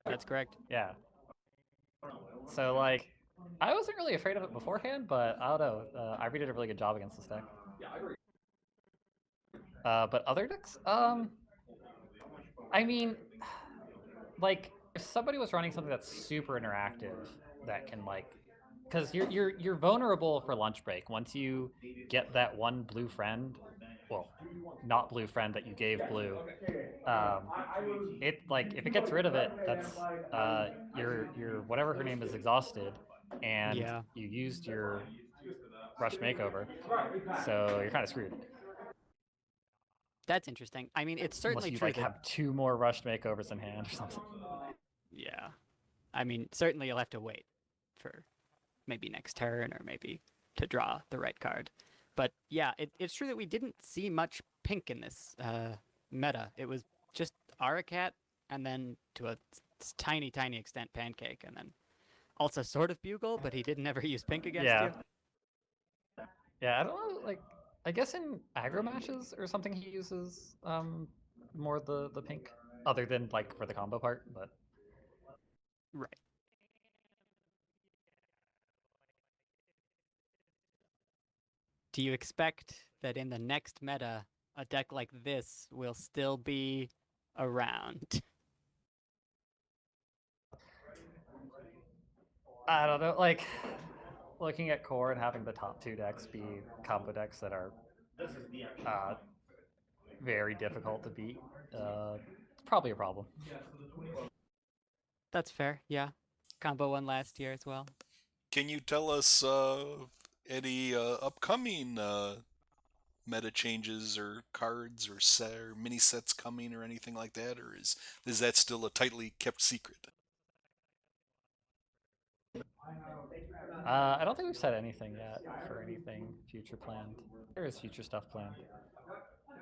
that's correct. Yeah. So like, I wasn't really afraid of it beforehand, but I don't know. Ivory did a really good job against this deck. But other decks, I mean, like if somebody was running something that's super interactive that can like, because you're vulnerable for lunch break once you get that one blue friend, well, not blue friend that you gave blue. It like if it gets rid of it, that's your whatever her name is exhausted, and Yeah. you used your rush makeover, so you're kind of screwed. That's interesting. I mean, it's Unless certainly you true like that have 2 more rushed makeovers in hand or something. yeah. I mean, certainly you'll have to wait for maybe next turn or maybe to draw the right card. But yeah, it's true that we didn't see much pink in this meta. It was just Aracat and then to a tiny, tiny extent Pancake, and then also sort of Bugle, but he didn't ever use pink against Yeah. you. Yeah, I don't know, like I guess in aggro matches or something he uses more the pink, other than like for the combo part, but Right. Do you expect that in the next meta, a deck like this will still be around? I don't know, like looking at core and having the top 2 decks be combo decks that are uh, very difficult to beat, it's probably a problem. That's fair, yeah. Combo one last year as well. Can you tell us any upcoming meta changes or cards or mini sets coming or anything like that, or is that still a tightly kept secret? I don't think we've said anything yet for anything future planned. There is future stuff planned,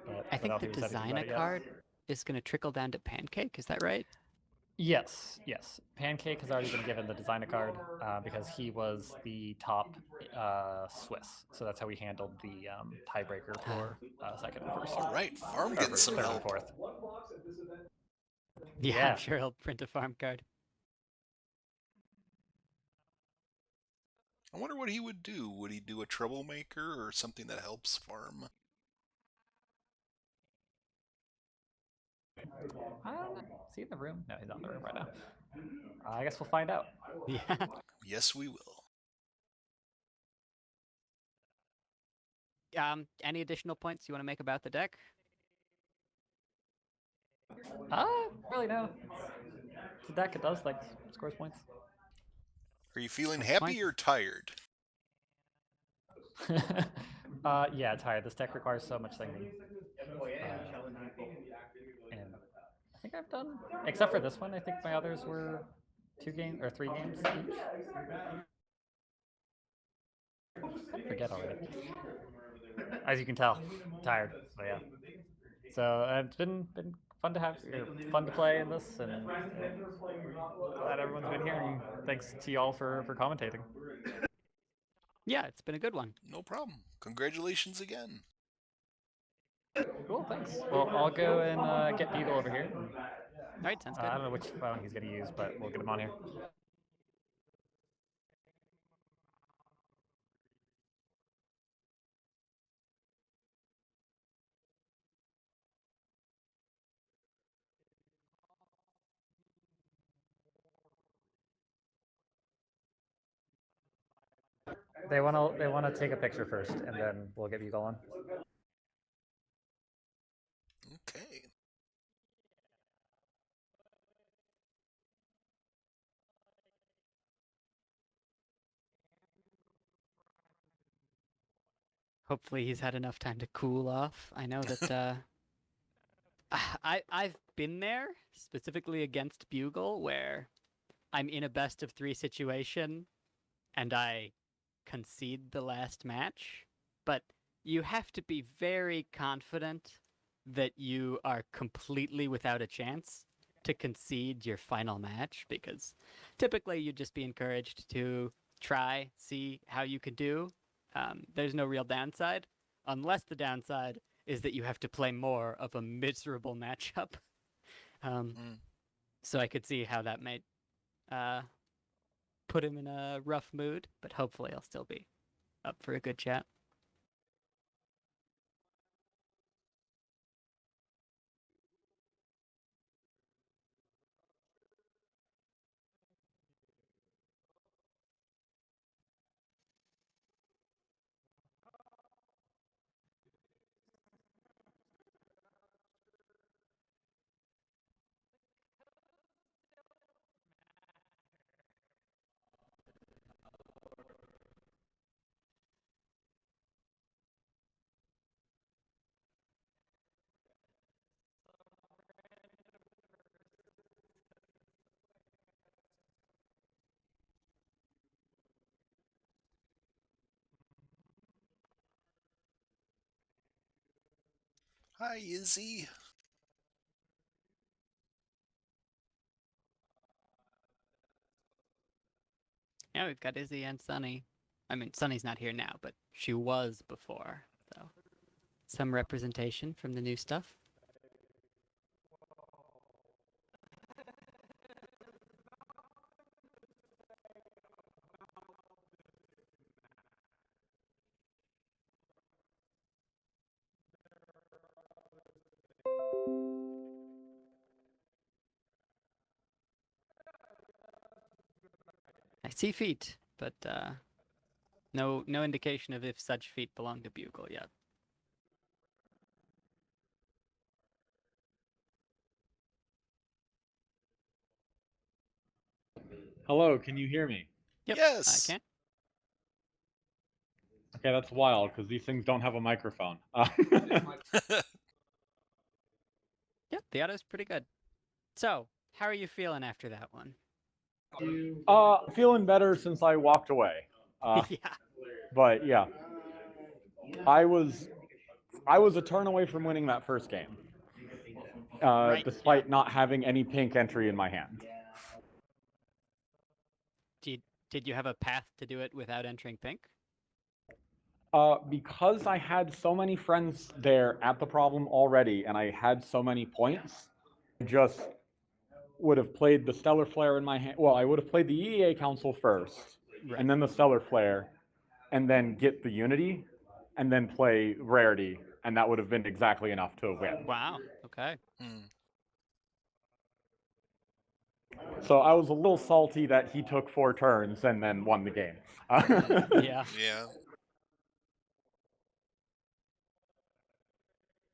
but I I think don't the think we've said anything about design a it yet. card is going to trickle down to Pancake. Is that right? Yes, yes. Pancake has already been given the designer card because he was the top Swiss. So that's how we handled the tiebreaker for second and first. All right, Farm Or getting for some third and help. fourth. Yeah, Yeah. I'm sure he'll print a farm card. I wonder what he would do. Would he do a troublemaker or something that helps Farm? Is he in the room? No, he's not in the room right now. I guess we'll find out. Yeah. Yes, we will. Any additional points you want to make about the deck? Really no. It's a deck. It does like scores points. Are you feeling Scores happy points. or tired? Yeah, tired. This deck requires so much thinking. And I think I've done, except for this one, I think my others were 2 games or 3 games each. I forget already. As you can tell, I'm tired. So yeah. So it's been fun to have, fun to play in this, and glad everyone's been here. And thanks to y'all for commentating. Yeah, it's been a good one. No problem. Congratulations again. Cool, thanks. Well, I'll go and get Beagle over here. All right, sounds good. I don't know which phone he's going to use, but we'll get him on here. They want to take a picture first, and then we'll get Beagle on. Okay. Hopefully he's had enough time to cool off. I know that I've been there, specifically against Bugle, where I'm in a best of 3 situation and I concede the last match. But you have to be very confident that you are completely without a chance to concede your final match, because typically you'd just be encouraged to try, see how you could do. There's no real downside, unless the downside is that you have to play more of a miserable matchup. So I could see how that might put him in a rough mood, but hopefully I'll still be up for a good chat. Hi, Izzy. Yeah, we've got Izzy and Sunny. I mean, Sunny's not here now, but she was before. So some representation from the new stuff. I see feet, but no indication of if such feet belong to Bugle yet. Hello, can you hear me? Yep, I Yes. can. Okay, that's wild because these things don't have a microphone. Yep, the auto's pretty good. So, how are you feeling after that one? Feeling better since I walked away. Yeah. But yeah, I was a turn away from winning that first game, Right, despite yeah. not having any pink entry in my hand. Did you have a path to do it without entering pink? Because I had so many friends there at the problem already, and I had so many points, I just would have played the Stellar Flare in my hand. Well, I would have played the EEA Council first, Right. and then the Stellar Flare, and then get the Unity, and then play Rarity, and that would have been exactly enough to win. Wow. Okay. So I was a little salty that he took 4 turns and then won the game. Yeah. Yeah.